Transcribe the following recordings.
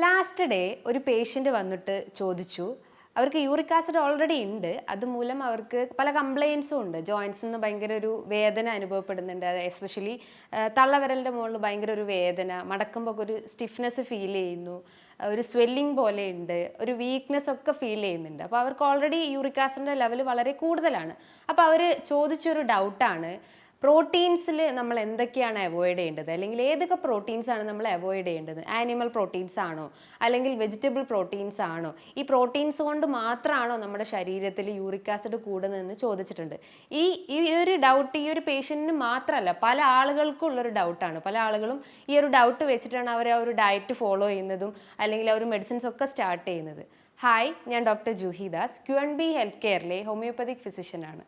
Last day ഒരു patient വന്നിട്ട് ചോദിച്ചു, അവർക്ക് യൂറിക് ആസിഡ് ഓൾറെഡി ഉണ്ട്, അതുമൂലം അവർക്ക് പല കംപ്ലയിൻസും ഉണ്ട്. ജോയിൻസിൽ നിന്ന് ഭയങ്കര ഒരു വേദന അനുഭവപ്പെടുന്നുണ്ട്. എസ്പെഷ്യലി തള്ളവിരലിൻ്റെ മുകളിൽ ഭയങ്കര ഒരു വേദന, മടക്കുമ്പോൾ ഒരു സ്റ്റിഫ്നെസ് ഫീൽ ചെയ്യുന്നു, ഒരു സ്വെല്ലിംഗ് പോലെ ഉണ്ട്, ഒരു വീക്ക്നെസ് ഒക്കെ ഫീൽ ചെയ്യുന്നുണ്ട്. അപ്പോൾ അവർക്ക് ഓൾറെഡി യൂറിക് ആസിഡിൻ്റെ ലെവൽ വളരെ കൂടുതലാണ്. അപ്പോൾ അവർ ചോദിച്ചൊരു ഡൗട്ടാണ്, പ്രോട്ടീൻസിൽ നമ്മൾ എന്തൊക്കെയാണ് അവോയ്ഡ് ചെയ്യേണ്ടത്, അല്ലെങ്കിൽ ഏതൊക്കെ പ്രോട്ടീൻസ് ആണ് നമ്മൾ അവോയ്ഡ് ചെയ്യേണ്ടത്? ആനിമൽ പ്രോട്ടീൻസ് ആണോ, അല്ലെങ്കിൽ വെജിറ്റബിൾ പ്രോട്ടീൻസ് ആണോ? ഈ പ്രോട്ടീൻസ് കൊണ്ട് മാത്രമാണോ നമ്മുടെ ശരീരത്തിൽ യൂറിക് ആസിഡ് കൂടുന്നതെന്ന് ചോദിച്ചിട്ടുണ്ട്. ഈ ഈ ഒരു ഡൗട്ട് ഈ ഒരു പേഷ്യൻറ്റിന് മാത്രമല്ല, പല ആളുകൾക്കും ഉള്ളൊരു ഡൗട്ടാണ്. പല ആളുകളും ഈ ഒരു ഡൗട്ട് വെച്ചിട്ടാണ് അവർ ആ ഒരു ഡയറ്റ് ഫോളോ ചെയ്യുന്നതും അല്ലെങ്കിൽ ആ ഒരു മെഡിസിൻസ് ഒക്കെ സ്റ്റാർട്ട് ചെയ്യുന്നത്. ഹായ്, ഞാൻ doctor Juhi Das, QNB health കെയറിലെ ഹോമിയോപ്പതിക് ഫിസിഷ്യനാണ്.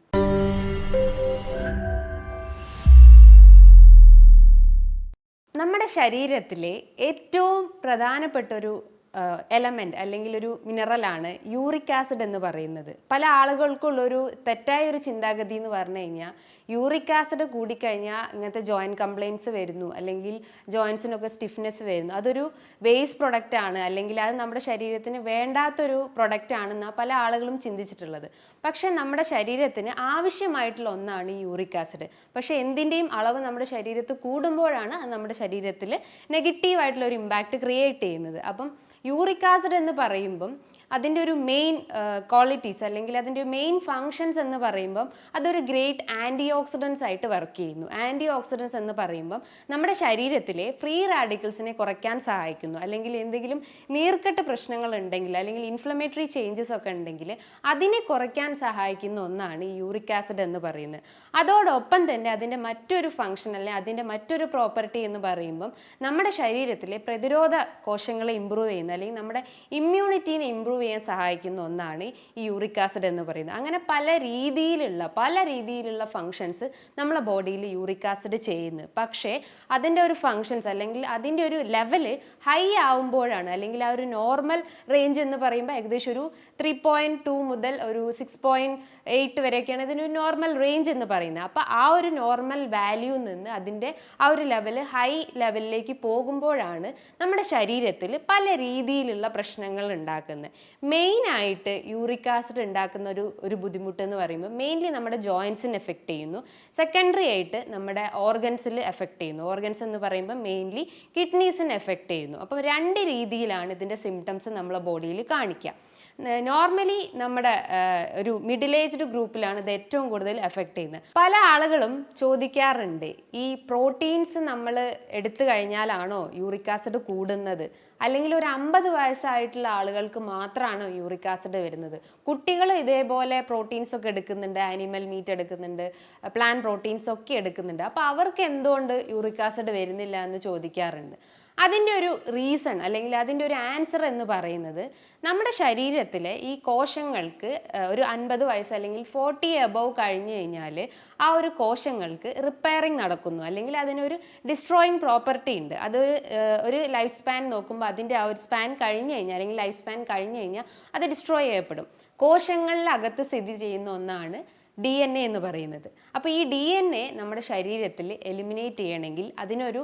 നമ്മുടെ ശരീരത്തിലെ ഏറ്റവും പ്രധാനപ്പെട്ട ഒരു എലമെൻറ്റ് അല്ലെങ്കിൽ ഒരു മിനറലാണ് യൂറിക് ആസിഡ് എന്ന് പറയുന്നത്. പല ആളുകൾക്കുള്ളൊരു തെറ്റായ ഒരു ചിന്താഗതി എന്ന് പറഞ്ഞു കഴിഞ്ഞാൽ, യൂറിക് ആസിഡ് കൂടിക്കഴിഞ്ഞാൽ ഇങ്ങനത്തെ ജോയിൻറ്റ് കംപ്ലയിൻറ്റ്സ് വരുന്നു, അല്ലെങ്കിൽ ജോയിൻസിനൊക്കെ സ്റ്റിഫ്നെസ് വരുന്നു, അതൊരു വേസ്റ്റ് പ്രൊഡക്റ്റ് ആണ്, അല്ലെങ്കിൽ അത് നമ്മുടെ ശരീരത്തിന് വേണ്ടാത്തൊരു പ്രൊഡക്റ്റ് ആണെന്നാണ് പല ആളുകളും ചിന്തിച്ചിട്ടുള്ളത്. പക്ഷേ നമ്മുടെ ശരീരത്തിന് ആവശ്യമായിട്ടുള്ള ഒന്നാണ് ഈ യൂറിക് ആസിഡ്. പക്ഷേ എന്തിൻ്റെയും അളവ് നമ്മുടെ ശരീരത്തിൽ കൂടുമ്പോഴാണ് അത് നമ്മുടെ ശരീരത്തിൽ നെഗറ്റീവായിട്ടുള്ള ഒരു ഇമ്പാക്റ്റ് ക്രിയേറ്റ് ചെയ്യുന്നത്. അപ്പം യൂറിക് ആസിഡ് എന്ന് പറയുമ്പം അതിൻ്റെ ഒരു മെയിൻ ക്വാളിറ്റീസ് അല്ലെങ്കിൽ അതിൻ്റെ മെയിൻ ഫങ്ഷൻസ് എന്ന് പറയുമ്പം അതൊരു ഗ്രേറ്റ് ആൻറ്റി ഓക്സിഡൻസ് ആയിട്ട് വർക്ക് ചെയ്യുന്നു. ആൻറ്റി ഓക്സിഡൻസ് എന്ന് പറയുമ്പം നമ്മുടെ ശരീരത്തിലെ ഫ്രീ റാഡിക്കൽസിനെ കുറയ്ക്കാൻ സഹായിക്കുന്നു. അല്ലെങ്കിൽ എന്തെങ്കിലും നീർക്കെട്ട് പ്രശ്നങ്ങൾ ഉണ്ടെങ്കിൽ, അല്ലെങ്കിൽ ഇൻഫ്ലമേറ്ററി ചേഞ്ചസ് ഒക്കെ ഉണ്ടെങ്കിൽ അതിനെ കുറയ്ക്കാൻ സഹായിക്കുന്ന ഒന്നാണ് ഈ യൂറിക് ആസിഡ് എന്ന് പറയുന്നത്. അതോടൊപ്പം തന്നെ അതിൻ്റെ മറ്റൊരു ഫങ്ഷൻ അല്ലെങ്കിൽ അതിൻ്റെ മറ്റൊരു പ്രോപ്പർട്ടി എന്ന് പറയുമ്പം നമ്മുടെ ശരീരത്തിലെ പ്രതിരോധ കോശങ്ങളെ ഇമ്പ്രൂവ് ചെയ്യുന്ന, അല്ലെങ്കിൽ നമ്മുടെ ഇമ്മ്യൂണിറ്റീനെ ഇമ്പ്രൂവ് ചെയ്യാൻ സഹായിക്കുന്ന ഒന്നാണ് ഈ യൂറിക് ആസിഡ് എന്ന് പറയുന്നത്. അങ്ങനെ പല രീതിയിലുള്ള ഫങ്ഷൻസ് നമ്മളെ ബോഡിയിൽ യൂറിക് ആസിഡ് ചെയ്യുന്നു. പക്ഷേ അതിൻ്റെ ഒരു ഫങ്ഷൻസ് അല്ലെങ്കിൽ അതിൻ്റെ ഒരു ലെവല് ഹൈ ആവുമ്പോഴാണ്, അല്ലെങ്കിൽ ആ ഒരു നോർമൽ റേഞ്ച് എന്ന് പറയുമ്പോൾ ഏകദേശം ഒരു 3.2 മുതൽ ഒരു 6.8 വരെയൊക്കെയാണ് ഇതിനൊരു നോർമൽ റേഞ്ച് എന്ന് പറയുന്നത്. അപ്പോൾ ആ ഒരു നോർമൽ വാല്യൂ നിന്ന് അതിൻ്റെ ആ ഒരു ലെവല് ഹൈ ലെവലിലേക്ക് പോകുമ്പോഴാണ് നമ്മുടെ ശരീരത്തിൽ പല രീതിയിലുള്ള പ്രശ്നങ്ങൾ ഉണ്ടാക്കുന്നത്. മെയിനായിട്ട് യൂറിക് ആസിഡ് ഉണ്ടാക്കുന്ന ഒരു ബുദ്ധിമുട്ട് എന്ന് പറയുമ്പോൾ മെയിൻലി നമ്മുടെ ജോയിൻസിന് എഫക്റ്റ് ചെയ്യുന്നു. സെക്കൻഡറി ആയിട്ട് നമ്മുടെ ഓർഗൻസിൽ എഫക്റ്റ് ചെയ്യുന്നു. ഓർഗൻസ് എന്ന് പറയുമ്പോൾ മെയിൻലി കിഡ്നീസിന് എഫക്റ്റ് ചെയ്യുന്നു. അപ്പോൾ രണ്ട് രീതിയിലാണ് ഇതിൻ്റെ സിംറ്റംസ് നമ്മളെ ബോഡിയിൽ കാണിക്കുക. നോർമലി നമ്മുടെ ഒരു മിഡിൽ ഏജ്ഡ് ഗ്രൂപ്പിലാണ് ഇത് ഏറ്റവും കൂടുതൽ എഫക്റ്റ് ചെയ്യുന്നത്. പല ആളുകളും ചോദിക്കാറുണ്ട്, ഈ പ്രോട്ടീൻസ് നമ്മൾ എടുത്തു കഴിഞ്ഞാലാണോ യൂറിക് ആസിഡ് കൂടുന്നത്, അല്ലെങ്കിൽ ഒരു 50 വയസ്സായിട്ടുള്ള ആളുകൾക്ക് മാത്രമാണോ യൂറിക് ആസിഡ് വരുന്നത്? കുട്ടികൾ ഇതേപോലെ പ്രോട്ടീൻസ് ഒക്കെ എടുക്കുന്നുണ്ട്, ആനിമൽ മീറ്റ് എടുക്കുന്നുണ്ട്, പ്ലാൻ പ്രോട്ടീൻസ് ഒക്കെ എടുക്കുന്നുണ്ട്. അപ്പോൾ അവർക്ക് എന്തുകൊണ്ട് യൂറിക് ആസിഡ് വരുന്നില്ല എന്ന് ചോദിക്കാറുണ്ട്. അതിൻ്റെ ഒരു റീസൺ അല്ലെങ്കിൽ അതിൻ്റെ ഒരു ആൻസർ എന്ന് പറയുന്നത്, നമ്മുടെ ശരീരത്തിലെ ഈ കോശങ്ങൾക്ക് ഒരു 50 വയസ്സ് അല്ലെങ്കിൽ 40 എബവ് കഴിഞ്ഞ് കഴിഞ്ഞാൽ ആ ഒരു കോശങ്ങൾക്ക് റിപ്പയറിങ് നടക്കുന്നു, അല്ലെങ്കിൽ അതിനൊരു ഡിസ്ട്രോയിങ് പ്രോപ്പർട്ടി ഉണ്ട്. അത് ഒരു ലൈഫ് സ്പാൻ നോക്കുമ്പോൾ അതിൻ്റെ ആ ഒരു സ്പാൻ കഴിഞ്ഞ് കഴിഞ്ഞാൽ, അല്ലെങ്കിൽ ലൈഫ് സ്പാൻ കഴിഞ്ഞ് കഴിഞ്ഞാൽ അത് ഡിസ്ട്രോയ് ചെയ്യപ്പെടും. കോശങ്ങളിലകത്ത് സ്ഥിതി ചെയ്യുന്ന ഒന്നാണ് DNA എന്ന് പറയുന്നത്. അപ്പോൾ ഈ DNA നമ്മുടെ ശരീരത്തിൽ എലിമിനേറ്റ് ചെയ്യണമെങ്കിൽ അതിനൊരു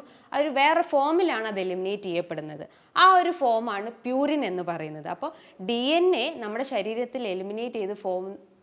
വേറെ ഫോമിലാണ് അത് എലിമിനേറ്റ് ചെയ്യപ്പെടുന്നത്. ആ ഒരു ഫോമാണ് പ്യൂരിൻ എന്ന് പറയുന്നത്. അപ്പോൾ DNA നമ്മുടെ ശരീരത്തിൽ എലിമിനേറ്റ് ചെയ്ത്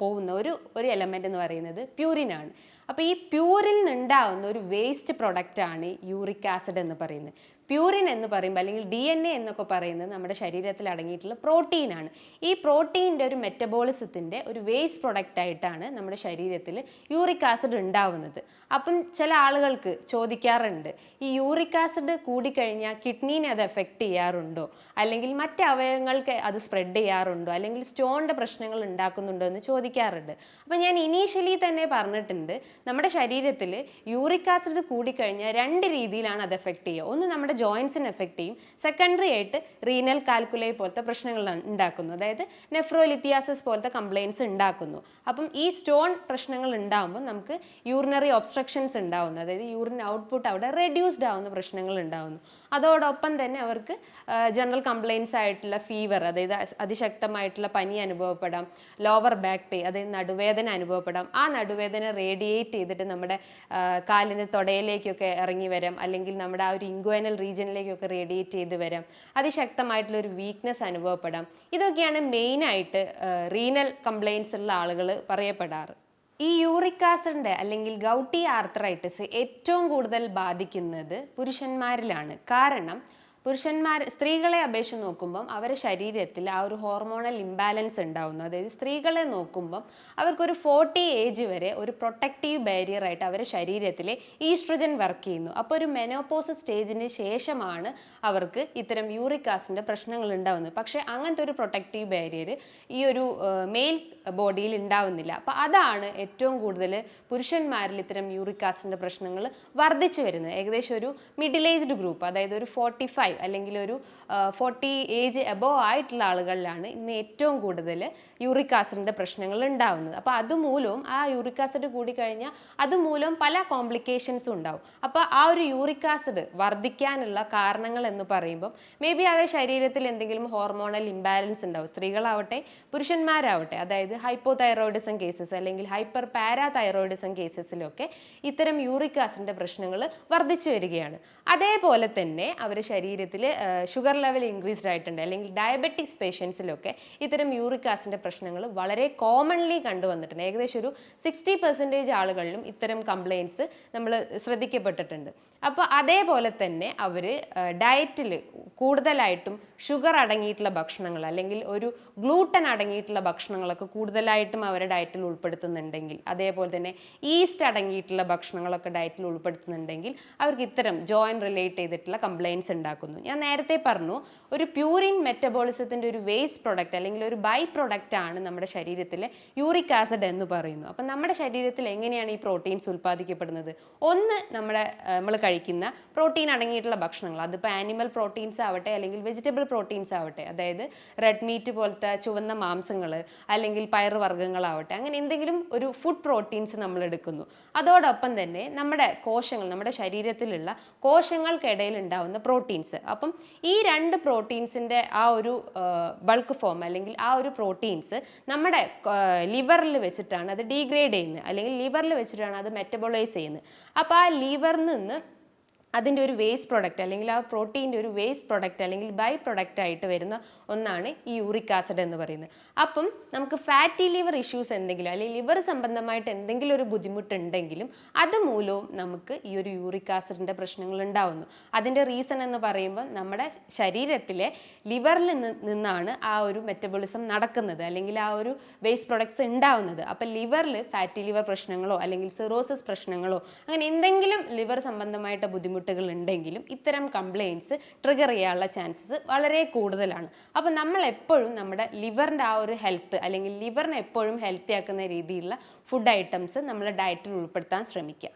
പോകുന്ന ഒരു എലമെൻ്റ് എന്ന് പറയുന്നത് പ്യൂരിനാണ്. അപ്പോൾ ഈ പ്യൂരിൽ നിന്നുണ്ടാവുന്ന ഒരു വേസ്റ്റ് പ്രൊഡക്റ്റാണ് യൂറിക് ആസിഡ് എന്ന് പറയുന്നത്. പ്യൂരിൻ എന്ന് പറയുമ്പോൾ, അല്ലെങ്കിൽ DNA എന്നൊക്കെ പറയുന്നത് നമ്മുടെ ശരീരത്തിൽ അടങ്ങിയിട്ടുള്ള പ്രോട്ടീനാണ്. ഈ പ്രോട്ടീൻ്റെ ഒരു മെറ്റബോളിസത്തിൻ്റെ ഒരു വേസ്റ്റ് പ്രൊഡക്റ്റ് ആയിട്ടാണ് നമ്മുടെ ശരീരത്തിൽ യൂറിക് ആസിഡ് ഉണ്ടാവുന്നത്. അപ്പം ചില ആളുകൾക്ക് ചോദിക്കാറുണ്ട്, ഈ യൂറിക് ആസിഡ് കൂടിക്കഴിഞ്ഞാൽ കിഡ്നീനെ അത് എഫക്റ്റ് ചെയ്യാറുണ്ടോ, അല്ലെങ്കിൽ മറ്റ് അവയവങ്ങൾക്ക് അത് സ്പ്രെഡ് ചെയ്യാറുണ്ടോ, അല്ലെങ്കിൽ സ്റ്റോണിൻ്റെ പ്രശ്നങ്ങൾ ഉണ്ടാക്കുന്നുണ്ടോ എന്ന് ചോദിക്കാറുണ്ട്. അപ്പം ഞാൻ ഇനീഷ്യലി തന്നെ പറഞ്ഞിട്ടുണ്ട്, നമ്മുടെ ശരീരത്തിൽ യൂറിക് ആസിഡ് കൂടിക്കഴിഞ്ഞാൽ രണ്ട് രീതിയിലാണ് അത് എഫക്റ്റ് ചെയ്യുക. ഒന്ന് നമ്മുടെ ജോയിൻസിന് എഫക്റ്റ് ചെയ്യും, സെക്കൻഡറി ആയിട്ട് റീനൽ കാൽക്കുലൈ പോലത്തെ പ്രശ്നങ്ങൾ ഉണ്ടാക്കുന്നു, അതായത് നെഫ്രോലിത്തിയാസിസ് പോലത്തെ കംപ്ലയിൻസ് ഉണ്ടാക്കുന്നു. അപ്പം ഈ സ്റ്റോൺ പ്രശ്നങ്ങൾ ഉണ്ടാകുമ്പോൾ നമുക്ക് യൂറിനറി ഒബ്സ്ട്രക്ഷൻസ് ഉണ്ടാവുന്നു, അതായത് യൂറിൻ ഔട്ട്പുട്ട് അവിടെ റെഡ്യൂസ്ഡ് ആവുന്ന പ്രശ്നങ്ങൾ ഉണ്ടാവുന്നു. അതോടൊപ്പം തന്നെ അവർക്ക് ജനറൽ കംപ്ലയിൻസ് ആയിട്ടുള്ള ഫീവർ, അതായത് അതിശക്തമായിട്ടുള്ള പനി അനുഭവപ്പെടാം, ലോവർ ബാക്ക് പെയിൻ, അതായത് നടുവേദന അനുഭവപ്പെടാം. ആ നടുവേദന റേഡിയേറ്റ് ചെയ്തിട്ട് നമ്മുടെ കാലിൻ്റെ തൊടയിലേക്കൊക്കെ ഇറങ്ങി വരാം, അല്ലെങ്കിൽ നമ്മുടെ ആ ഒരു ഇൻഗ്വൈനൽ റീജിയനിലേക്കൊക്കെ റേഡിയേറ്റ് ചെയ്ത് വരാം. അതിശക്തമായിട്ടുള്ള ഒരു വീക്ക്നെസ് അനുഭവപ്പെടാം. ഇതൊക്കെയാണ് മെയിനായിട്ട് റീനൽ കംപ്ലയിൻസ് ഉള്ള ആളുകൾ പറയപ്പെടാറ്. ഈ യൂറിക് ആസിഡിൻ്റെ അല്ലെങ്കിൽ ഗൗട്ടി ആർത്രൈറ്റിസ് ഏറ്റവും കൂടുതൽ ബാധിക്കുന്നത് പുരുഷന്മാരിലാണ്. കാരണം സ്ത്രീകളെ അപേക്ഷിച്ച് നോക്കുമ്പം അവരുടെ ശരീരത്തിൽ ആ ഒരു ഹോർമോണൽ ഇംബാലൻസ് ഉണ്ടാവുന്നു. അതായത് സ്ത്രീകളെ നോക്കുമ്പം അവർക്കൊരു 40 ഏജ് വരെ ഒരു പ്രൊട്ടക്റ്റീവ് ബാരിയർ ആയിട്ട് അവരുടെ ശരീരത്തിൽ ഈസ്ട്രജൻ വർക്ക് ചെയ്യുന്നു. അപ്പോൾ ഒരു മെനോപോസ് സ്റ്റേജിന് ശേഷമാണ് അവർക്ക് ഇത്തരം യൂറിക് ആസിഡിൻ്റെ പ്രശ്നങ്ങൾ ഉണ്ടാവുന്നത്. പക്ഷേ അങ്ങനത്തെ ഒരു പ്രൊട്ടക്റ്റീവ് ബാരിയർ ഈ ഒരു മെയിൽ ബോഡിയിൽ ഉണ്ടാവുന്നില്ല. അപ്പോൾ അതാണ് ഏറ്റവും കൂടുതൽ പുരുഷന്മാരിൽ ഇത്തരം യൂറിക് ആസിഡിൻ്റെ പ്രശ്നങ്ങൾ വർദ്ധിച്ചു വരുന്നത്. ഏകദേശം ഒരു മിഡിൽ ഏജ്ഡ് ഗ്രൂപ്പ്, അതായത് ഒരു 45 അല്ലെങ്കിൽ ഒരു 40 ഏജ് എബോവ് ആയിട്ടുള്ള ആളുകളിലാണ് ഇന്ന് ഏറ്റവും കൂടുതൽ യൂറിക് ആസിഡിൻ്റെ പ്രശ്നങ്ങൾ ഉണ്ടാവുന്നത്. അപ്പോൾ അതുമൂലവും ആ യൂറിക് ആസിഡ് കൂടിക്കഴിഞ്ഞാൽ അതുമൂലം പല കോംപ്ലിക്കേഷൻസും ഉണ്ടാവും. അപ്പോൾ ആ ഒരു യൂറിക് ആസിഡ് വർദ്ധിക്കാനുള്ള കാരണങ്ങൾ എന്ന് പറയുമ്പോൾ മേ ബി അവരുടെ ശരീരത്തിൽ എന്തെങ്കിലും ഹോർമോണൽ ഇംബാലൻസ് ഉണ്ടാവും. സ്ത്രീകളാവട്ടെ പുരുഷന്മാരാവട്ടെ, അതായത് ഹൈപ്പോതൈറോയിഡിസം കേസസ് അല്ലെങ്കിൽ ഹൈപ്പർ പാരാതൈറോയിഡിസം കേസസിലൊക്കെ ഇത്തരം യൂറിക് ആസിഡിൻ്റെ പ്രശ്നങ്ങൾ വർദ്ധിച്ചു വരികയാണ്. അതേപോലെ തന്നെ അവരുടെ ശരീരത്തിൽ ഷുഗർ ലെവൽ ഇൻക്രീസ്ഡ് ആയിട്ടുണ്ട്, അല്ലെങ്കിൽ ഡയബറ്റിക്സ് പേഷ്യൻസിലൊക്കെ ഇത്തരം യൂറിക് ആസിഡിൻ്റെ പ്രശ്നങ്ങൾ വളരെ കോമൺലി കണ്ടുവന്നിട്ടുണ്ട്. ഏകദേശം ഒരു 60% ആളുകളിലും ഇത്തരം കംപ്ലയിൻസ് നമ്മൾ ശ്രദ്ധിക്കപ്പെട്ടിട്ടുണ്ട്. അപ്പോൾ അതേപോലെ തന്നെ അവർ ഡയറ്റിൽ കൂടുതലായിട്ടും ഷുഗർ അടങ്ങിയിട്ടുള്ള ഭക്ഷണങ്ങൾ അല്ലെങ്കിൽ ഒരു ഗ്ലൂട്ടൻ അടങ്ങിയിട്ടുള്ള ഭക്ഷണങ്ങളൊക്കെ കൂടുതലായിട്ടും അവരുടെ ഡയറ്റിൽ ഉൾപ്പെടുത്തുന്നുണ്ടെങ്കിൽ, അതേപോലെ തന്നെ ഈസ്റ്റ് അടങ്ങിയിട്ടുള്ള ഭക്ഷണങ്ങളൊക്കെ ഡയറ്റിൽ ഉൾപ്പെടുത്തുന്നുണ്ടെങ്കിൽ അവർക്ക് ഇത്തരം ജോയിൻറ്റ് റിലേറ്റ് ചെയ്തിട്ടുള്ള കംപ്ലയിൻസ് ഉണ്ടാക്കുന്നു. ഞാൻ നേരത്തെ പറഞ്ഞു, ഒരു പ്യൂരിൻ മെറ്റബോളിസത്തിൻ്റെ ഒരു വേസ്റ്റ് പ്രൊഡക്റ്റ് അല്ലെങ്കിൽ ഒരു ബൈ പ്രൊഡക്റ്റ് ആണ് നമ്മുടെ ശരീരത്തിലെ യൂറിക് ആസിഡ് എന്ന് പറയുന്നു. അപ്പം നമ്മുടെ ശരീരത്തിൽ എങ്ങനെയാണ് ഈ പ്രോട്ടീൻസ് ഉൽപ്പാദിക്കപ്പെടുന്നത്? ഒന്ന്, നമ്മൾ കഴിക്കുന്ന പ്രോട്ടീൻ അടങ്ങിയിട്ടുള്ള ഭക്ഷണങ്ങൾ, അതിപ്പോൾ ആനിമൽ പ്രോട്ടീൻസ് ആവട്ടെ അല്ലെങ്കിൽ വെജിറ്റബിൾ പ്രോട്ടീൻസ് ആവട്ടെ, അതായത് റെഡ് മീറ്റ് പോലത്തെ ചുവന്ന മാംസങ്ങൾ അല്ലെങ്കിൽ പയറുവർഗ്ഗങ്ങളാവട്ടെ, അങ്ങനെ എന്തെങ്കിലും ഒരു ഫുഡ് പ്രോട്ടീൻസ് നമ്മൾ എടുക്കുന്നു. അതോടൊപ്പം തന്നെ നമ്മുടെ കോശങ്ങൾ, നമ്മുടെ ശരീരത്തിലുള്ള കോശങ്ങൾക്കിടയിൽ ഉണ്ടാവുന്ന പ്രോട്ടീൻസ്. അപ്പം ഈ രണ്ട് പ്രോട്ടീൻസിൻ്റെ ആ ഒരു ബൾക്ക് ഫോം അല്ലെങ്കിൽ ആ ഒരു പ്രോട്ടീൻസ് നമ്മുടെ ലിവറിൽ വെച്ചിട്ടാണ് അത് ഡീഗ്രേഡ് ചെയ്യുന്നത്, അല്ലെങ്കിൽ ലിവറിൽ വെച്ചിട്ടാണ് അത് മെറ്റബോളൈസ് ചെയ്യുന്നത്. അപ്പോൾ ആ ലിവറിൽ നിന്ന് അതിൻ്റെ ഒരു വേസ്റ്റ് പ്രൊഡക്റ്റ് അല്ലെങ്കിൽ ആ പ്രോട്ടീൻ്റെ ഒരു വേസ്റ്റ് പ്രൊഡക്റ്റ് അല്ലെങ്കിൽ ബൈ പ്രൊഡക്റ്റ് ആയിട്ട് വരുന്ന ഒന്നാണ് ഈ യൂറിക് ആസിഡ് എന്ന് പറയുന്നത്. അപ്പം നമുക്ക് ഫാറ്റി ലിവർ ഇഷ്യൂസ് എന്തെങ്കിലും അല്ലെങ്കിൽ ലിവർ സംബന്ധമായിട്ട് എന്തെങ്കിലും ഒരു ബുദ്ധിമുട്ടുണ്ടെങ്കിലും അതുമൂലവും നമുക്ക് ഈ ഒരു യൂറിക് ആസിഡിൻ്റെ പ്രശ്നങ്ങൾ ഉണ്ടാവുന്നു. അതിൻ്റെ റീസൺ എന്ന് പറയുമ്പോൾ നമ്മുടെ ശരീരത്തിലെ ലിവറിൽ നിന്നാണ് ആ ഒരു മെറ്റബോളിസം നടക്കുന്നത് അല്ലെങ്കിൽ ആ ഒരു വേസ്റ്റ് പ്രൊഡക്ട്സ് ഉണ്ടാവുന്നത്. അപ്പം ലിവറിൽ ഫാറ്റി ലിവർ പ്രശ്നങ്ങളോ അല്ലെങ്കിൽ സിറോസിസ് പ്രശ്നങ്ങളോ അങ്ങനെ എന്തെങ്കിലും ലിവർ സംബന്ധമായിട്ട് ബുദ്ധിമുട്ട് ഉണ്ടെങ്കിലും ഇത്തരം കംപ്ലയിൻസ് ട്രിഗർ ചെയ്യാനുള്ള ചാൻസസ് വളരെ കൂടുതലാണ്. അപ്പോൾ നമ്മൾ എപ്പോഴും നമ്മുടെ ലിവറിൻ്റെ ആ ഒരു ഹെൽത്ത് അല്ലെങ്കിൽ ലിവറിനെ എപ്പോഴും ഹെൽത്തി ആക്കുന്ന രീതിയിലുള്ള ഫുഡ് ഐറ്റംസ് നമ്മൾ ഡയറ്റിൽ ഉൾപ്പെടുത്താൻ ശ്രമിക്കുക.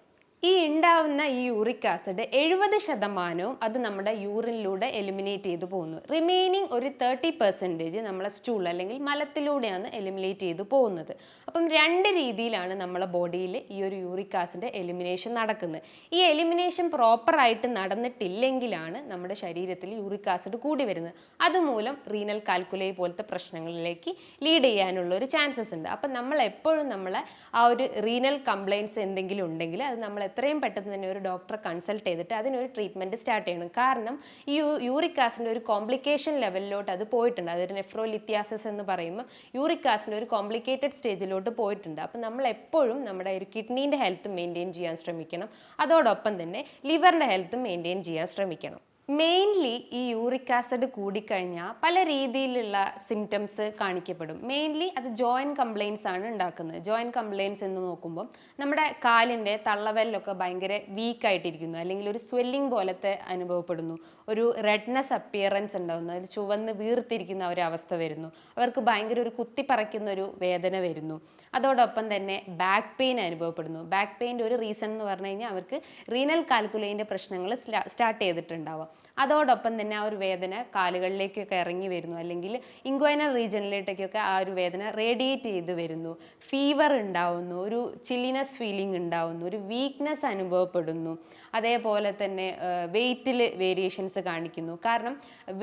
ഈ ഉണ്ടാവുന്ന ഈ യൂറിക് ആസിഡ് 70% അത് നമ്മുടെ യൂറിനിലൂടെ എലിമിനേറ്റ് ചെയ്തു പോകുന്നു. റിമൈനിങ് ഒരു 30% നമ്മളെ സ്റ്റൂൾ അല്ലെങ്കിൽ മലത്തിലൂടെയാണ് എലിമിനേറ്റ് ചെയ്തു പോകുന്നത്. അപ്പം രണ്ട് രീതിയിലാണ് നമ്മളെ ബോഡിയിൽ ഈ ഒരു യൂറിക് ആസിഡ് എലിമിനേഷൻ നടക്കുന്നത്. ഈ എലിമിനേഷൻ പ്രോപ്പറായിട്ട് നടന്നിട്ടില്ലെങ്കിലാണ് നമ്മുടെ ശരീരത്തിൽ യൂറിക് ആസിഡ് കൂടി വരുന്നത്. അതുമൂലം റീനൽ കാൽക്കുലൈ പോലത്തെ പ്രശ്നങ്ങളിലേക്ക് ലീഡ് ചെയ്യാനുള്ള ഒരു ചാൻസസ് ഉണ്ട്. അപ്പം നമ്മൾ എപ്പോഴും നമ്മളെ ആ ഒരു റീനൽ കംപ്ലയിൻസ് എന്തെങ്കിലും ഉണ്ടെങ്കിൽ അത് നമ്മൾ എത്രയും പെട്ടെന്ന് തന്നെ ഒരു ഡോക്ടറെ കൺസൾട്ട് ചെയ്തിട്ട് അതിനൊരു ട്രീറ്റ്മെൻറ്റ് സ്റ്റാർട്ട് ചെയ്യണം. കാരണം ഈ യൂറിക് ആസിഡിൻ്റെ ഒരു കോംപ്ലിക്കേഷൻ ലെവലിലോട്ട് അത് പോയിട്ടുണ്ട്. അതൊരു നെഫ്രോലിത്യാസിസ് എന്ന് പറയുമ്പോൾ യൂറിക് ആസിഡിൻ്റെ ഒരു കോംപ്ലിക്കേറ്റഡ് സ്റ്റേജിലോട്ട് പോയിട്ടുണ്ട്. അപ്പം നമ്മൾ എപ്പോഴും നമ്മുടെ ഒരു കിഡ്നീൻ്റെ ഹെൽത്ത് മെയിൻറ്റെയിൻ ചെയ്യാൻ ശ്രമിക്കണം. അതോടൊപ്പം തന്നെ ലിവറിൻ്റെ ഹെൽത്തും മെയിൻറ്റെയിൻ ചെയ്യാൻ ശ്രമിക്കണം. മെയിൻലി ഈ യൂറിക് ആസിഡ് കൂടിക്കഴിഞ്ഞാൽ പല രീതിയിലുള്ള സിംറ്റംസ് കാണിക്കപ്പെടും. മെയിൻലി അത് ജോയിൻറ്റ് കംപ്ലയിൻസ് ആണ് ഉണ്ടാക്കുന്നത്. ജോയിൻറ്റ് കംപ്ലയിൻസ് എന്ന് നോക്കുമ്പോൾ നമ്മുടെ കാലിൻ്റെ തള്ളവെല്ലൊക്കെ ഭയങ്കര വീക്കായിട്ടിരിക്കുന്നു, അല്ലെങ്കിൽ ഒരു സ്വെല്ലിംഗ് പോലത്തെ അനുഭവപ്പെടുന്നു, ഒരു റെഡ്നെസ് അപ്പിയറൻസ് ഉണ്ടാകുന്നു, അതിൽ ചുവന്ന് വീർത്തിരിക്കുന്ന ഒരവസ്ഥ വരുന്നു, അവർക്ക് ഭയങ്കര ഒരു കുത്തിപ്പറയ്ക്കുന്ന ഒരു വേദന വരുന്നു. അതോടൊപ്പം തന്നെ ബാക്ക് പെയിൻ അനുഭവപ്പെടുന്നു. ബാക്ക് പെയിൻ്റെ ഒരു റീസൺ എന്ന് പറഞ്ഞു കഴിഞ്ഞാൽ അവർക്ക് റീനൽ കാൽക്കുലൈൻ്റെ പ്രശ്നങ്ങൾ സ്റ്റാർട്ട് ചെയ്തിട്ടുണ്ടാവാം. അതോടൊപ്പം തന്നെ ആ ഒരു വേദന കാലുകളിലേക്കൊക്കെ ഇറങ്ങി വരുന്നു, അല്ലെങ്കിൽ ഇൻഗ്വൈനൽ റീജിയനിലേക്കൊക്കെ ആ ഒരു വേദന റേഡിയേറ്റ് ചെയ്ത് വരുന്നു, ഫീവർ ഉണ്ടാവുന്നു, ഒരു ചില്ലിനെസ് ഫീലിംഗ് ഉണ്ടാവുന്നു, ഒരു വീക്ക്നെസ് അനുഭവപ്പെടുന്നു, അതേപോലെ തന്നെ വെയിറ്റിൽ വേരിയേഷൻസ് കാണിക്കുന്നു. കാരണം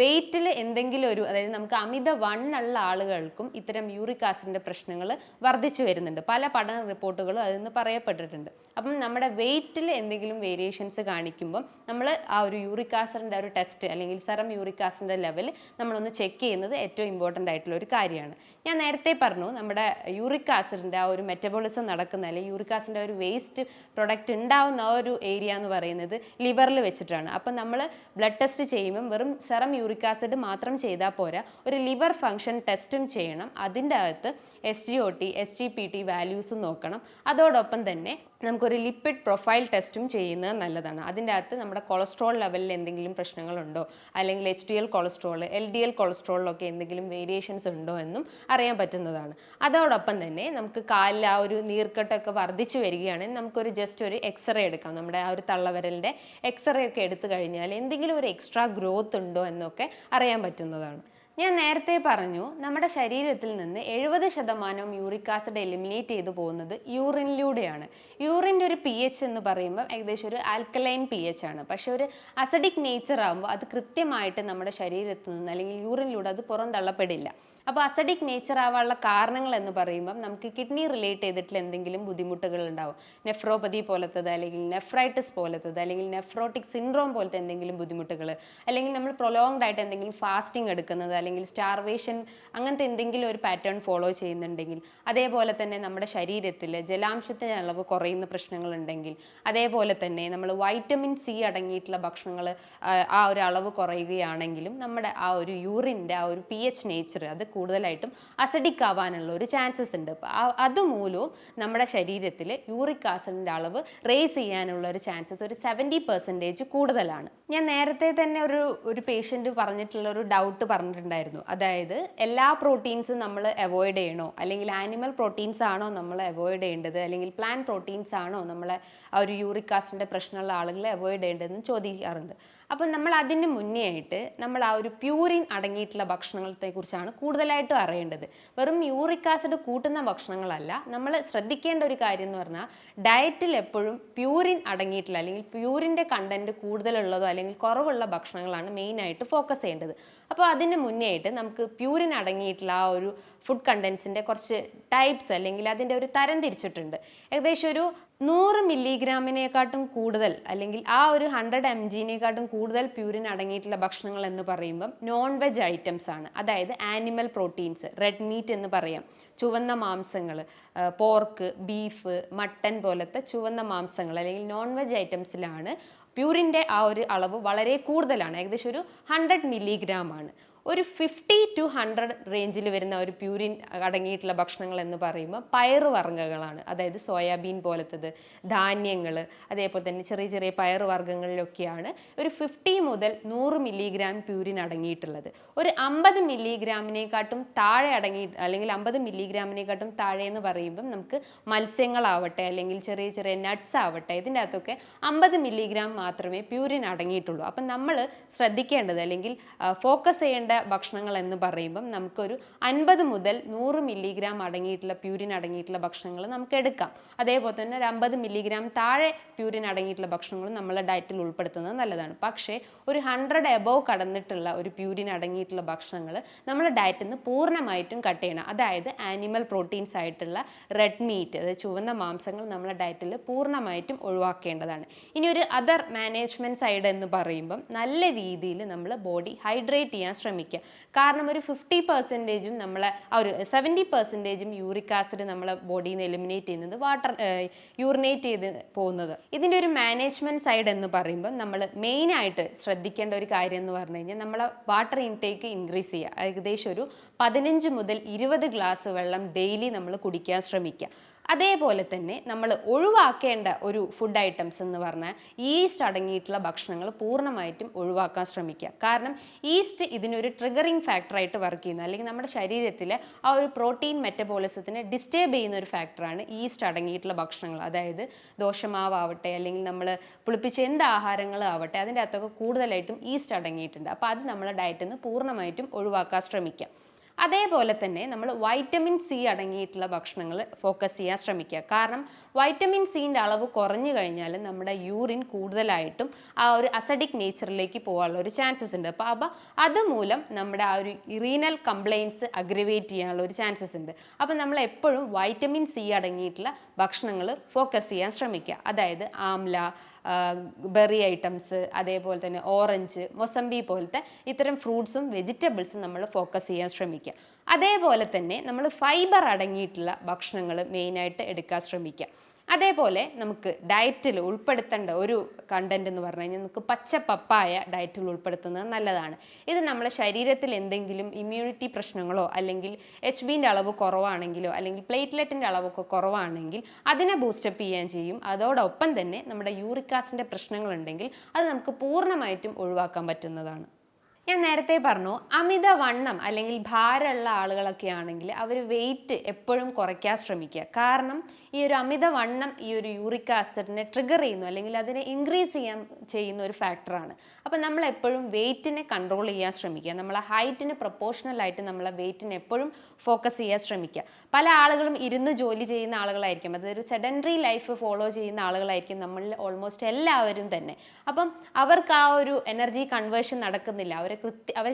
വെയിറ്റിൽ എന്തെങ്കിലും ഒരു, അതായത് നമുക്ക് അമിത വണ്ണുള്ള ആളുകൾക്കും ഇത്തരം യൂറിക് ആസിഡിൻ്റെ പ്രശ്നങ്ങൾ വർദ്ധിച്ചു വരുന്നുണ്ട്. പല പഠന റിപ്പോർട്ടുകളും അതിൽ നിന്ന് പറയപ്പെട്ടിട്ടുണ്ട്. അപ്പം നമ്മുടെ വെയിറ്റിൽ എന്തെങ്കിലും വേരിയേഷൻസ് കാണിക്കുമ്പം നമ്മൾ ആ ഒരു യൂറിക് ആസിഡിൻ്റെ ഒരു ടെസ്റ്റ് അല്ലെങ്കിൽ സെറം യൂറിക് ആസിഡിൻ്റെ ലെവൽ നമ്മളൊന്ന് ചെക്ക് ചെയ്യുന്നത് ഏറ്റവും ഇമ്പോർട്ടൻ്റ് ആയിട്ടുള്ള ഒരു കാര്യമാണ്. ഞാൻ നേരത്തെ പറഞ്ഞു നമ്മുടെ യൂറിക് ആസിഡിൻ്റെ ആ ഒരു മെറ്റബോളിസം നടക്കുന്ന, അല്ലെങ്കിൽ യൂറിക് ആസിഡിൻ്റെ ഒരു വേസ്റ്റ് പ്രൊഡക്റ്റ് ഉണ്ടാവുന്ന ആ ഒരു ഏരിയ എന്ന് പറയുന്നത് ലിവറിൽ വെച്ചിട്ടാണ്. അപ്പം നമ്മൾ ബ്ലഡ് ടെസ്റ്റ് ചെയ്യുമ്പം വെറും സെറം യൂറിക് ആസിഡ് മാത്രം ചെയ്താൽ പോരാ, ഒരു ലിവർ ഫംഗ്ഷൻ ടെസ്റ്റും ചെയ്യണം. അതിൻ്റെ അകത്ത് SGOT SGPT വാല്യൂസും നോക്കണം. അതോടൊപ്പം തന്നെ നമുക്കൊരു ലിപ്പിഡ് പ്രൊഫൈൽ ടെസ്റ്റും ചെയ്യുന്നത് നല്ലതാണ്. അതിൻ്റെ അകത്ത് നമ്മുടെ കൊളസ്ട്രോൾ ലെവലിൽ എന്തെങ്കിലും പ്രശ്നങ്ങളുണ്ടോ, അല്ലെങ്കിൽ HDL കൊളസ്ട്രോൾ LDL കൊളസ്ട്രോളിലൊക്കെ എന്തെങ്കിലും വേരിയേഷൻസ് ഉണ്ടോ എന്നും അറിയാൻ പറ്റുന്നതാണ്. അതോടൊപ്പം തന്നെ നമുക്ക് കാലിൽ ആ ഒരു നീർക്കെട്ടൊക്കെ വർദ്ധിച്ചു വരികയാണെങ്കിൽ നമുക്കൊരു ജസ്റ്റ് ഒരു എക്സ്റേ എടുക്കാം. നമ്മുടെ ആ ഒരു തള്ളവിരലിൻ്റെ എക്സ്റേ ഒക്കെ എടുത്തു കഴിഞ്ഞാൽ എന്തെങ്കിലും ഒരു എക്സ്ട്രാ ഗ്രോത്ത് ഉണ്ടോ എന്നൊക്കെ അറിയാൻ പറ്റുന്നതാണ്. ഞാൻ നേരത്തെ പറഞ്ഞു നമ്മുടെ ശരീരത്തിൽ നിന്ന് 70% യൂറിക് ആസിഡ് എലിമിനേറ്റ് ചെയ്തു പോകുന്നത് യൂറിനിലൂടെയാണ്. യൂറിൻ്റെ ഒരു pH എന്ന് പറയുമ്പോൾ ഏകദേശം ഒരു ആൽക്കലൈൻ pH ആണ്. പക്ഷെ ഒരു അസിഡിക് നേച്ചർ ആകുമ്പോൾ അത് കൃത്യമായിട്ട് നമ്മുടെ ശരീരത്തിൽ നിന്ന് അല്ലെങ്കിൽ യൂറിനിലൂടെ അത് പുറന്തള്ളപ്പെടില്ല. അപ്പോൾ അസിഡിക് നേച്ചർ ആവാനുള്ള കാരണങ്ങൾ എന്ന് പറയുമ്പം നമുക്ക് കിഡ്നി റിലേറ്റ് ചെയ്തിട്ടുള്ള എന്തെങ്കിലും ബുദ്ധിമുട്ടുകൾ ഉണ്ടാവും. നെഫ്രോപ്പതി പോലത്തത്, അല്ലെങ്കിൽ നെഫ്രൈറ്റിസ് പോലത്തത്, അല്ലെങ്കിൽ നെഫ്രോട്ടിക് സിൻഡ്രോം പോലത്തെ എന്തെങ്കിലും ബുദ്ധിമുട്ടുകൾ, അല്ലെങ്കിൽ നമ്മൾ പ്രൊലോങ്ഡ് ആയിട്ട് എന്തെങ്കിലും ഫാസ്റ്റിംഗ് എടുക്കുന്നത്, അല്ലെങ്കിൽ സ്റ്റാർവേഷൻ അങ്ങനത്തെ എന്തെങ്കിലും ഒരു പാറ്റേൺ ഫോളോ ചെയ്യുന്നുണ്ടെങ്കിൽ, അതേപോലെ തന്നെ നമ്മുടെ ശരീരത്തിൽ ജലാംശത്തിൻ്റെ അളവ് കുറയുന്ന പ്രശ്നങ്ങളുണ്ടെങ്കിൽ, അതേപോലെ തന്നെ നമ്മൾ വൈറ്റമിൻ C അടങ്ങിയിട്ടുള്ള ഭക്ഷണങ്ങൾ ആ ഒരു അളവ് കുറയുകയാണെങ്കിലും നമ്മുടെ ആ ഒരു യൂറിൻ്റെ ആ ഒരു pH നേച്ചർ അത് കൂടുതലായിട്ടും അസിഡിക് ആവാനുള്ള ഒരു ചാൻസസ് ഉണ്ട്. അതുമൂലവും നമ്മുടെ ശരീരത്തിൽ യൂറിക് ആസിഡിൻ്റെ അളവ് റേസ് ചെയ്യാനുള്ള ഒരു ചാൻസസ് ഒരു 70% കൂടുതലാണ്. ഞാൻ നേരത്തെ തന്നെ ഒരു പേഷ്യൻ്റ് പറഞ്ഞിട്ടുള്ള ഒരു ഡൗട്ട് പറഞ്ഞിട്ടുണ്ടായിരുന്നു. അതായത് എല്ലാ പ്രോട്ടീൻസും നമ്മൾ അവോയ്ഡ് ചെയ്യണോ, അല്ലെങ്കിൽ ആനിമൽ പ്രോട്ടീൻസ് ആണോ നമ്മൾ അവോയ്ഡ് ചെയ്യേണ്ടത്, അല്ലെങ്കിൽ പ്ലാന്റ് പ്രോട്ടീൻസ് ആണോ നമ്മളെ ആ ഒരു യൂറിക് ആസിഡിൻ്റെ പ്രശ്നമുള്ള ആളുകളെ അവോയ്ഡ് ചെയ്യേണ്ടതെന്ന് ചോദിക്കാറുണ്ട്. അപ്പം നമ്മൾ അതിന് മുന്നേ ആയിട്ട് നമ്മൾ ആ ഒരു പ്യൂരിൻ അടങ്ങിയിട്ടുള്ള ഭക്ഷണങ്ങളെക്കുറിച്ചാണ് കൂടുതലായിട്ടും അറിയേണ്ടത്. വെറും യൂറിക് ആസിഡ് കൂട്ടുന്ന ഭക്ഷണങ്ങളല്ല. നമ്മൾ ശ്രദ്ധിക്കേണ്ട ഒരു കാര്യം എന്ന് പറഞ്ഞാൽ ഡയറ്റിൽ എപ്പോഴും പ്യൂരിൻ അടങ്ങിയിട്ടുള്ള, അല്ലെങ്കിൽ പ്യൂരിൻ്റെ കണ്ടൻറ്റ് കൂടുതലുള്ളതോ അല്ലെങ്കിൽ കുറവുള്ള ഭക്ഷണങ്ങളാണ് മെയിനായിട്ട് ഫോക്കസ് ചെയ്യേണ്ടത്. അപ്പോൾ അതിന് മുന്നേ ആയിട്ട് നമുക്ക് പ്യൂരിൻ അടങ്ങിയിട്ടുള്ള ആ ഒരു ഫുഡ് കണ്ടൻസിൻ്റെ കുറച്ച് ടൈപ്സ്, അല്ലെങ്കിൽ അതിൻ്റെ ഒരു തരം തിരിച്ചിട്ടുണ്ട്. ഏകദേശം ഒരു 100 മില്ലിഗ്രാമിനെക്കാട്ടും കൂടുതൽ, അല്ലെങ്കിൽ ആ ഒരു 100 mgനെക്കാട്ടും കൂടുതൽ പ്യൂരിൻ അടങ്ങിയിട്ടുള്ള ഭക്ഷണങ്ങൾ എന്ന് പറയുമ്പം നോൺ വെജ് ഐറ്റംസ് ആണ്. അതായത് ആനിമൽ പ്രോട്ടീൻസ്, റെഡ് മീറ്റ് എന്ന് പറയാം, ചുവന്ന മാംസങ്ങൾ, പോർക്ക്, ബീഫ്, മട്ടൻ പോലത്തെ ചുവന്ന മാംസങ്ങൾ അല്ലെങ്കിൽ നോൺ വെജ് ഐറ്റംസിലാണ് പ്യൂരിൻ്റെ ആ ഒരു അളവ് വളരെ കൂടുതലാണ്. ഏകദേശം ഒരു 100 മില്ലിഗ്രാം ആണ്. ഒരു 50 to 100 റേഞ്ചിൽ വരുന്ന ഒരു പ്യൂരിൻ അടങ്ങിയിട്ടുള്ള ഭക്ഷണങ്ങൾ എന്ന് പറയുമ്പോൾ പയറുവർഗ്ഗങ്ങളാണ്. അതായത് സോയാബീൻ പോലത്തത്, ധാന്യങ്ങൾ, അതേപോലെ തന്നെ ചെറിയ ചെറിയ പയറുവർഗ്ഗങ്ങളിലൊക്കെയാണ് ഒരു 50 മുതൽ 100 മില്ലിഗ്രാം പ്യൂരിൻ അടങ്ങിയിട്ടുള്ളത്. ഒരു 50 മില്ലിഗ്രാമിനെക്കാട്ടും താഴെ അല്ലെങ്കിൽ 50 മില്ലിഗ്രാമിനെക്കാട്ടും താഴെ എന്ന് പറയുമ്പം നമുക്ക് മത്സ്യങ്ങളാവട്ടെ, അല്ലെങ്കിൽ ചെറിയ ചെറിയ നട്ട്സ് ആവട്ടെ, ഇതിൻ്റെ അകത്തൊക്കെ 50 മില്ലിഗ്രാം മാത്രമേ പ്യൂരിൻ അടങ്ങിയിട്ടുള്ളൂ. അപ്പം നമ്മൾ ശ്രദ്ധിക്കേണ്ടത്, അല്ലെങ്കിൽ ഫോക്കസ് ചെയ്യേണ്ട ഭക്ഷണങ്ങൾ എന്ന് പറയുമ്പം നമുക്കൊരു 50 മുതൽ 100 മില്ലിഗ്രാം അടങ്ങിയിട്ടുള്ള പ്യൂരിൻ അടങ്ങിയിട്ടുള്ള ഭക്ഷണങ്ങൾ നമുക്ക് എടുക്കാം. അതേപോലെ തന്നെ ഒരു 50 മില്ലിഗ്രാം താഴെ പ്യൂരിൻ അടങ്ങിയിട്ടുള്ള ഭക്ഷണങ്ങൾ നമ്മളെ ഡയറ്റിൽ ഉൾപ്പെടുത്തുന്നത് നല്ലതാണ്. പക്ഷേ ഒരു 100 എബോവ് കടന്നിട്ടുള്ള ഒരു പ്യൂരിൻ അടങ്ങിയിട്ടുള്ള ഭക്ഷണങ്ങൾ നമ്മുടെ ഡയറ്റിൽ നിന്ന് പൂർണ്ണമായിട്ടും കട്ട് ചെയ്യണം. അതായത് ആനിമൽ പ്രോട്ടീൻസ് ആയിട്ടുള്ള റെഡ് മീറ്റ്, അതായത് ചുവന്ന മാംസങ്ങൾ നമ്മുടെ ഡയറ്റിൽ പൂർണ്ണമായിട്ടും ഒഴിവാക്കേണ്ടതാണ്. ഇനി ഒരു അതർ മാനേജ്മെൻറ്റ് സൈഡ് എന്ന് പറയുമ്പം നല്ല രീതിയിൽ നമ്മൾ ബോഡി ഹൈഡ്രേറ്റ് ചെയ്യാൻ ശ്രമിക്കുക. കാരണം ഒരു 50%ഉം നമ്മളെ ആ ഒരു 70%ഉം യൂറിക് ആസിഡ് നമ്മളെ ബോഡിയിൽ നിന്ന് എലിമിനേറ്റ് ചെയ്യുന്നത് യൂറിനേറ്റ് ചെയ്ത് പോകുന്നത്. ഇതിൻ്റെ ഒരു മാനേജ്മെൻറ്റ് സൈഡ് എന്ന് പറയുമ്പോൾ നമ്മൾ മെയിനായിട്ട് ശ്രദ്ധിക്കേണ്ട ഒരു കാര്യം എന്ന് പറഞ്ഞു കഴിഞ്ഞാൽ നമ്മളെ വാട്ടർ ഇൻടേക്ക് ഇൻക്രീസ് ചെയ്യുക. ഏകദേശം ഒരു 15 മുതൽ 20 ഗ്ലാസ് വെള്ളം ഡെയിലി നമ്മൾ കുടിക്കാൻ ശ്രമിക്കുക. അതേപോലെ തന്നെ നമ്മൾ ഒഴിവാക്കേണ്ട ഒരു ഫുഡ് ഐറ്റംസ് എന്ന് പറഞ്ഞാൽ ഈസ്റ്റ് അടങ്ങിയിട്ടുള്ള ഭക്ഷണങ്ങൾ പൂർണ്ണമായിട്ടും ഒഴിവാക്കാൻ ശ്രമിക്കുക. കാരണം ഈസ്റ്റ് ഇതിനൊരു ട്രിഗറിങ് ഫാക്ടറായിട്ട് വർക്ക് ചെയ്യുന്നു, അല്ലെങ്കിൽ നമ്മുടെ ശരീരത്തിലെ ആ ഒരു പ്രോട്ടീൻ മെറ്റബോളിസത്തിനെ ഡിസ്റ്റേബ് ചെയ്യുന്ന ഒരു ഫാക്ടറാണ് ഈസ്റ്റ് അടങ്ങിയിട്ടുള്ള ഭക്ഷണങ്ങൾ. അതായത് ദോശമാവാവട്ടെ അല്ലെങ്കിൽ നമ്മൾ പുളിപ്പിച്ച എന്ത് ആഹാരങ്ങളാവട്ടെ അതിൻ്റെ അകത്തൊക്കെ കൂടുതലായിട്ടും ഈസ്റ്റ് അടങ്ങിയിട്ടുണ്ട്. അപ്പോൾ അത് നമ്മുടെ ഡയറ്റിൽ നിന്ന് പൂർണ്ണമായിട്ടും ഒഴിവാക്കാൻ ശ്രമിക്കുക. അതേപോലെ തന്നെ നമ്മൾ വൈറ്റമിൻ സി അടങ്ങിയിട്ടുള്ള ഭക്ഷണങ്ങൾ ഫോക്കസ് ചെയ്യാൻ ശ്രമിക്കുക. കാരണം വൈറ്റമിൻ സിൻ്റെ അളവ് കുറഞ്ഞു കഴിഞ്ഞാൽ നമ്മുടെ യൂറിൻ കൂടുതലായിട്ടും ആ ഒരു അസിഡിക് നേച്ചറിലേക്ക് പോകാനുള്ള ഒരു ചാൻസസ് ഉണ്ട്. അപ്പോൾ അതുമൂലം നമ്മുടെ ആ ഒരു റീനൽ കംപ്ലയിൻസ് അഗ്രവേറ്റ് ചെയ്യാനുള്ള ഒരു ചാൻസസ് ഉണ്ട്. അപ്പോൾ നമ്മൾ എപ്പോഴും വൈറ്റമിൻ സി അടങ്ങിയിട്ടുള്ള ഭക്ഷണങ്ങൾ ഫോക്കസ് ചെയ്യാൻ ശ്രമിക്കുക. അതായത് ആംല, ബെറി ഐറ്റംസ്, അതേപോലെ തന്നെ ഓറഞ്ച്, മൊസംബി പോലത്തെ ഇത്തരം ഫ്രൂട്ട്സും വെജിറ്റബിൾസും നമ്മൾ ഫോക്കസ് ചെയ്യാൻ ശ്രമിക്കുക. അതേപോലെ തന്നെ നമ്മൾ ഫൈബർ അടങ്ങിയിട്ടുള്ള ഭക്ഷണങ്ങൾ മെയിനായിട്ട് എടുക്കാൻ ശ്രമിക്കുക. അതേപോലെ നമുക്ക് ഡയറ്റിൽ ഉൾപ്പെടുത്തേണ്ട ഒരു കണ്ടന്റ് എന്ന് പറഞ്ഞു കഴിഞ്ഞാൽ നമുക്ക് പച്ച പപ്പായ ഡയറ്റിൽ ഉൾപ്പെടുത്തുന്നത് നല്ലതാണ്. ഇത് നമ്മുടെ ശരീരത്തിൽ എന്തെങ്കിലും ഇമ്മ്യൂണിറ്റി പ്രശ്നങ്ങളോ അല്ലെങ്കിൽ HBൻ്റെ അളവ് കുറവാണെങ്കിലോ അല്ലെങ്കിൽ പ്ലേറ്റ്ലെറ്റിൻ്റെ അളവൊക്കെ കുറവാണെങ്കിൽ അതിനെ ബൂസ്റ്റപ്പ് ചെയ്യാൻ ചെയ്യും. അതോടൊപ്പം തന്നെ നമ്മുടെ യൂറിക് ആസിഡിൻ്റെ പ്രശ്നങ്ങളുണ്ടെങ്കിൽ അത് നമുക്ക് പൂർണ്ണമായിട്ടും ഒഴിവാക്കാൻ പറ്റുന്നതാണ്. ഞാൻ നേരത്തെ പറഞ്ഞു, അമിതവണ്ണം അല്ലെങ്കിൽ ഭാരമുള്ള ആളുകളൊക്കെ ആണെങ്കിൽ അവർ വെയിറ്റ് എപ്പോഴും കുറയ്ക്കാൻ ശ്രമിക്കുക. കാരണം ഈ ഒരു അമിതവണ്ണം ഈ ഒരു യൂറിക് ആസിഡിനെ ട്രിഗർ ചെയ്യുന്നു അല്ലെങ്കിൽ അതിനെ ഇൻക്രീസ് ചെയ്യുന്ന ഒരു ഫാക്ടറാണ്. അപ്പം നമ്മൾ എപ്പോഴും വെയിറ്റിനെ കൺട്രോൾ ചെയ്യാൻ ശ്രമിക്കുക. നമ്മളെ ഹൈറ്റിന് പ്രൊപ്പോർഷണലായിട്ട് നമ്മളെ വെയിറ്റിനെ എപ്പോഴും ഫോക്കസ് ചെയ്യാൻ ശ്രമിക്കുക. പല ആളുകളും ഇരുന്ന് ജോലി ചെയ്യുന്ന ആളുകളായിരിക്കും, അതൊരു സെഡൻറ്ററി ലൈഫ് ഫോളോ ചെയ്യുന്ന ആളുകളായിരിക്കും നമ്മളിൽ ഓൾമോസ്റ്റ് എല്ലാവരും തന്നെ. അപ്പം അവർക്ക് ആ ഒരു എനർജി കൺവേർഷൻ നടക്കുന്നില്ല. അവരുടെ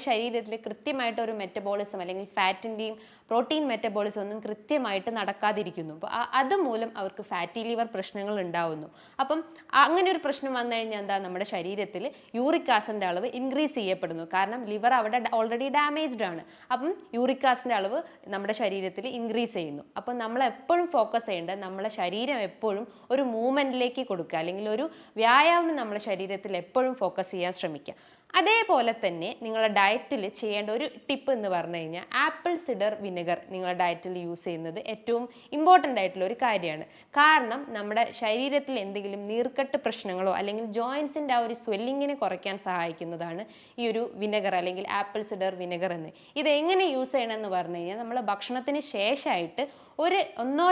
ശരീരത്തിൽ കൃത്യമായിട്ട് ഒരു മെറ്റബോളിസം അല്ലെങ്കിൽ ഫാറ്റിൻ്റെയും പ്രോട്ടീൻ മെറ്റബോളിസം ഒന്നും കൃത്യമായിട്ട് നടക്കാതിരിക്കുന്നു. അപ്പോൾ അതുമൂലം അവർക്ക് ഫാറ്റി ലിവർ പ്രശ്നങ്ങൾ ഉണ്ടാവുന്നു. അപ്പം അങ്ങനെ ഒരു പ്രശ്നം വന്നു കഴിഞ്ഞാൽ എന്താ, നമ്മുടെ ശരീരത്തിൽ യൂറിക് ആസിഡിൻ്റെ അളവ് ഇൻക്രീസ് ചെയ്യപ്പെടുന്നു. കാരണം ലിവർ അവിടെ ഓൾറെഡി ഡാമേജ്ഡ് ആണ്. അപ്പം യൂറിക് ആസിഡിൻ്റെ അളവ് നമ്മുടെ ശരീരത്തിൽ ഇൻക്രീസ് ചെയ്യുന്നു. അപ്പം നമ്മൾ എപ്പോഴും ഫോക്കസ് ചെയ്യേണ്ടത് നമ്മളെ ശരീരം എപ്പോഴും ഒരു മൂവ്മെൻറ്റിലേക്ക് കൊടുക്കുക, അല്ലെങ്കിൽ ഒരു വ്യായാമം നമ്മുടെ ശരീരത്തിൽ എപ്പോഴും ഫോക്കസ് ചെയ്യാൻ ശ്രമിക്കുക. അതേപോലെ തന്നെ നിങ്ങളുടെ ഡയറ്റിൽ ചെയ്യേണ്ട ഒരു ടിപ്പ് എന്ന് പറഞ്ഞു കഴിഞ്ഞാൽ ആപ്പിൾ സിഡർ വിനെഗർ നിങ്ങളുടെ ഡയറ്റിൽ യൂസ് ചെയ്യുന്നത് ഏറ്റവും ഇമ്പോർട്ടൻ്റ് ആയിട്ടുള്ള ഒരു കാര്യമാണ്. കാരണം നമ്മുടെ ശരീരത്തിൽ എന്തെങ്കിലും നീർക്കെട്ട് പ്രശ്നങ്ങളോ അല്ലെങ്കിൽ ജോയിൻസിൻ്റെ ആ ഒരു സ്വെല്ലിങ്ങിനെ കുറയ്ക്കാൻ സഹായിക്കുന്നതാണ് ഈ ഒരു വിനെഗർ അല്ലെങ്കിൽ ആപ്പിൾ സിഡർ വിനെഗർ എന്ന്. ഇതെങ്ങനെ യൂസ് ചെയ്യണമെന്ന് പറഞ്ഞു കഴിഞ്ഞാൽ നമ്മൾ ഭക്ഷണത്തിന് ശേഷമായിട്ട് ഒന്നോ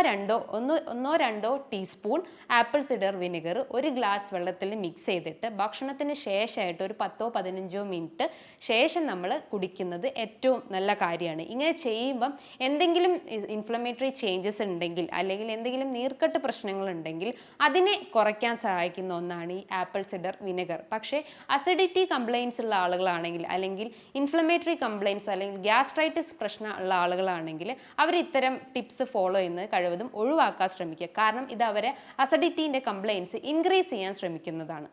രണ്ടോ ടീസ്പൂൺ ആപ്പിൾ സിഡർ വിനെഗർ ഒരു ഗ്ലാസ് വെള്ളത്തിൽ മിക്സ് ചെയ്തിട്ട് ഭക്ഷണത്തിന് ശേഷമായിട്ട് ഒരു 10-15 മിനിറ്റ് ശേഷം നമ്മൾ കുടിക്കുന്നത് ഏറ്റവും നല്ല കാര്യമാണ്. ഇങ്ങനെ ചെയ്യുമ്പം എന്തെങ്കിലും ഇൻഫ്ലമേറ്ററി ചേഞ്ചസ് ഉണ്ടെങ്കിൽ അല്ലെങ്കിൽ എന്തെങ്കിലും നീർക്കെട്ട് പ്രശ്നങ്ങളുണ്ടെങ്കിൽ അതിനെ കുറയ്ക്കാൻ സഹായിക്കുന്ന ഒന്നാണ് ഈ ആപ്പിൾ സിഡർ വിനെഗർ. പക്ഷേ അസിഡിറ്റി കംപ്ലയിൻസ് ഉള്ള ആളുകളാണെങ്കിൽ അല്ലെങ്കിൽ ഇൻഫ്ലമേറ്ററി കംപ്ലയിൻസോ അല്ലെങ്കിൽ ഗ്യാസ്ട്രൈറ്റിസ് പ്രശ്നം ഉള്ള ആളുകളാണെങ്കിൽ അവർ ഇത്തരം ടിപ്സ് ഫോളോ ചെയ്യുന്നത് കഴിവതും ഒഴിവാക്കാൻ ശ്രമിക്കുക. കാരണം ഇത് അവരെ അസിഡിറ്റീൻ്റെ കംപ്ലയിൻസ് ഇൻക്രീസ് ചെയ്യാൻ ശ്രമിക്കുന്നതാണ്.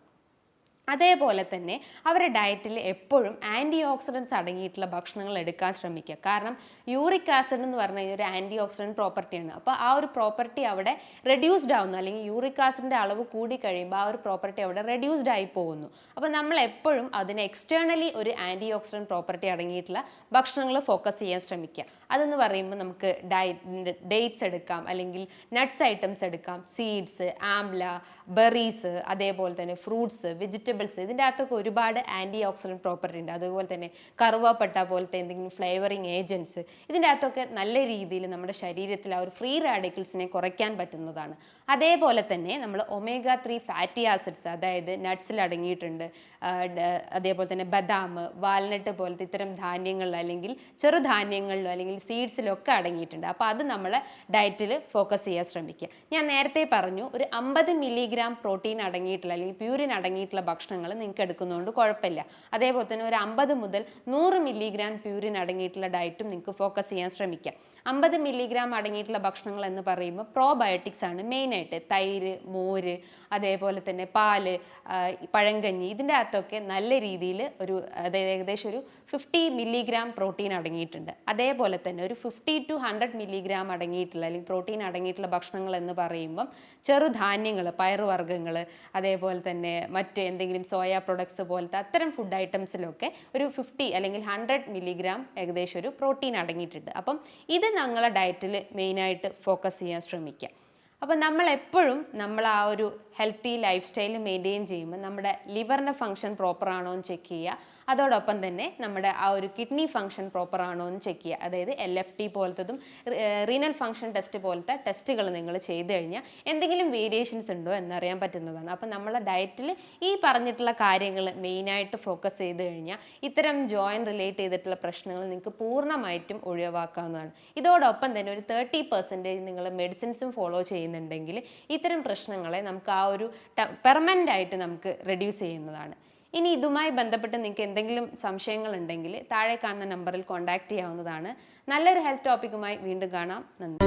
അതേപോലെ തന്നെ അവരുടെ ഡയറ്റിൽ എപ്പോഴും ആൻറ്റി ഓക്സിഡൻസ് അടങ്ങിയിട്ടുള്ള ഭക്ഷണങ്ങൾ എടുക്കാൻ ശ്രമിക്കുക. കാരണം യൂറിക് ആസിഡ് എന്ന് പറഞ്ഞു കഴിഞ്ഞാൽ ഒരു ആൻറ്റി ഓക്സിഡൻറ്റ് പ്രോപ്പർട്ടിയാണ്. അപ്പോൾ ആ ഒരു പ്രോപ്പർട്ടി അവിടെ റെഡ്യൂസ്ഡ് ആവുന്നു, അല്ലെങ്കിൽ യൂറിക് ആസിഡിൻ്റെ അളവ് കൂടി കഴിയുമ്പോൾ ആ ഒരു പ്രോപ്പർട്ടി അവിടെ റെഡ്യൂസ്ഡ് ആയി പോകുന്നു. അപ്പോൾ നമ്മൾ എപ്പോഴും അതിന് എക്സ്റ്റേണലി ഒരു ആൻറ്റി ഓക്സിഡൻറ്റ് പ്രോപ്പർട്ടി അടങ്ങിയിട്ടുള്ള ഭക്ഷണങ്ങൾ ഫോക്കസ് ചെയ്യാൻ ശ്രമിക്കുക. അതെന്ന് പറയുമ്പോൾ നമുക്ക് ഡേറ്റ്സ് എടുക്കാം, അല്ലെങ്കിൽ നട്ട്സ് ഐറ്റംസ് എടുക്കാം, സീഡ്സ്, ആംല, ബെറീസ്, അതേപോലെ തന്നെ ഫ്രൂട്ട്സ്, വെജിറ്റബിൾസ്. ഇതിൻ്റെ അകത്തൊക്കെ ഒരുപാട് ആൻറ്റി ഓക്സിഡൻറ്റ് പ്രോപ്പർട്ടി ഉണ്ട്. അതുപോലെ തന്നെ കറുവാപ്പട്ട പോലത്തെ എന്തെങ്കിലും ഫ്ലേവറിങ് ഏജൻറ്റ്സ്, ഇതിൻ്റെ അകത്തൊക്കെ നല്ല രീതിയിൽ നമ്മുടെ ശരീരത്തിൽ ആ ഒരു ഫ്രീ റാഡിക്കൽസിനെ കുറയ്ക്കാൻ പറ്റുന്നതാണ്. അതേപോലെ തന്നെ നമ്മൾ omega-3 ഫാറ്റി ആസിഡ്സ്, അതായത് നട്ട്സിൽ അടങ്ങിയിട്ടുണ്ട്. അതേപോലെ തന്നെ ബദാം, വാൽനട്ട് പോലത്തെ ഇത്തരം ധാന്യങ്ങളിൽ അല്ലെങ്കിൽ ചെറുധാന്യങ്ങളിലോ അല്ലെങ്കിൽ സീഡ്സിലൊക്കെ അടങ്ങിയിട്ടുണ്ട്. അപ്പോൾ അത് നമ്മളെ ഡയറ്റിൽ ഫോക്കസ് ചെയ്യാൻ ശ്രമിക്കുക. ഞാൻ നേരത്തെ പറഞ്ഞു, ഒരു 50 മില്ലിഗ്രാം പ്രോട്ടീൻ അടങ്ങിയിട്ടുള്ള അല്ലെങ്കിൽ പ്യൂരിൻ അടങ്ങിയിട്ടുള്ള ഭക്ഷണങ്ങൾ നിങ്ങൾക്ക് എടുക്കുന്നതുകൊണ്ട് കുഴപ്പമില്ല. അതേപോലെ തന്നെ ഒരു 50 മുതൽ 100 മില്ലിഗ്രാം പ്യൂരിൻ അടങ്ങിയിട്ടുള്ള ഡയറ്റും നിങ്ങൾക്ക് ഫോക്കസ് ചെയ്യാൻ ശ്രമിക്കാം. 50 മില്ലിഗ്രാം അടങ്ങിയിട്ടുള്ള ഭക്ഷണങ്ങൾ എന്ന് പറയുമ്പോൾ പ്രോബയോട്ടിക്സ് ആണ് മെയിനായിട്ട്. തൈര്, മോര്, അതേപോലെ തന്നെ പാല്, പഴങ്കഞ്ഞി, ഇതിൻ്റെ അകത്തൊക്കെ നല്ല രീതിയിൽ അതായത് ഏകദേശം ഒരു 50 മില്ലിഗ്രാം പ്രോട്ടീൻ അടങ്ങിയിട്ടുണ്ട്. അതേപോലെ തന്നെ ഒരു 50 to 100 മില്ലിഗ്രാം അടങ്ങിയിട്ടുള്ള അല്ലെങ്കിൽ പ്രോട്ടീൻ അടങ്ങിയിട്ടുള്ള ഭക്ഷണങ്ങൾ എന്ന് പറയുമ്പം ചെറുധാന്യങ്ങൾ, പയറുവർഗ്ഗങ്ങൾ, അതേപോലെ തന്നെ മറ്റ് എന്തെങ്കിലും സോയ പ്രൊഡക്ട്സ് പോലത്തെ അത്തരം ഫുഡ് ഐറ്റംസിലൊക്കെ ഒരു 50 അല്ലെങ്കിൽ 100 മില്ലിഗ്രാം ഏകദേശം ഒരു പ്രോട്ടീൻ അടങ്ങിയിട്ടുണ്ട്. അപ്പം ഇത് ഞങ്ങളെ ഡയറ്റിൽ മെയിനായിട്ട് ഫോക്കസ് ചെയ്യാൻ ശ്രമിക്കുക. അപ്പോൾ നമ്മൾ എപ്പോഴും നമ്മൾ ആ ഒരു ഹെൽത്തി ലൈഫ് സ്റ്റൈൽ മെയിൻറ്റെയിൻ ചെയ്യുമ്പോൾ നമ്മുടെ ലിവറിൻ്റെ ഫംഗ്ഷൻ പ്രോപ്പർ ആണോ എന്ന് ചെക്ക് ചെയ്യുക. അതോടൊപ്പം തന്നെ നമ്മുടെ ആ ഒരു കിഡ്നി ഫംഗ്ഷൻ പ്രോപ്പർ ആണോ എന്ന് ചെക്ക് ചെയ്യുക. അതായത് LFT പോലത്തതും റീനൽ ഫംഗ്ഷൻ ടെസ്റ്റ് പോലത്തെ ടെസ്റ്റുകൾ നിങ്ങൾ ചെയ്ത് കഴിഞ്ഞാൽ എന്തെങ്കിലും വേരിയേഷൻസ് ഉണ്ടോ എന്നറിയാൻ പറ്റുന്നതാണ്. അപ്പം നമ്മളെ ഡയറ്റിൽ ഈ പറഞ്ഞിട്ടുള്ള കാര്യങ്ങൾ മെയിനായിട്ട് ഫോക്കസ് ചെയ്ത് കഴിഞ്ഞാൽ ഇത്തരം ജോയിൻറ്റ് റിലേറ്റ് ചെയ്തിട്ടുള്ള പ്രശ്നങ്ങൾ നിങ്ങൾക്ക് പൂർണ്ണമായിട്ടും ഒഴിവാക്കാവുന്നതാണ്. ഇതോടൊപ്പം തന്നെ ഒരു 30% നിങ്ങൾ മെഡിസിൻസും ഫോളോ ചെയ്യുന്നുണ്ടെങ്കിൽ ഇത്തരം പ്രശ്നങ്ങളെ നമുക്ക് ആ ഒരു പെർമനൻ്റ് ആയിട്ട് നമുക്ക് റെഡ്യൂസ് ചെയ്യുന്നതാണ്. ഇനി ഇതുമായി ബന്ധപ്പെട്ട് നിങ്ങൾക്ക് എന്തെങ്കിലും സംശയങ്ങൾ ഉണ്ടെങ്കിൽ താഴെ കാണുന്ന നമ്പറിൽ കോൺടാക്റ്റ് ചെയ്യാവുന്നതാണ്. നല്ലൊരു ഹെൽത്ത് ടോപ്പിക്കുമായി വീണ്ടും കാണാം. നന്ദി.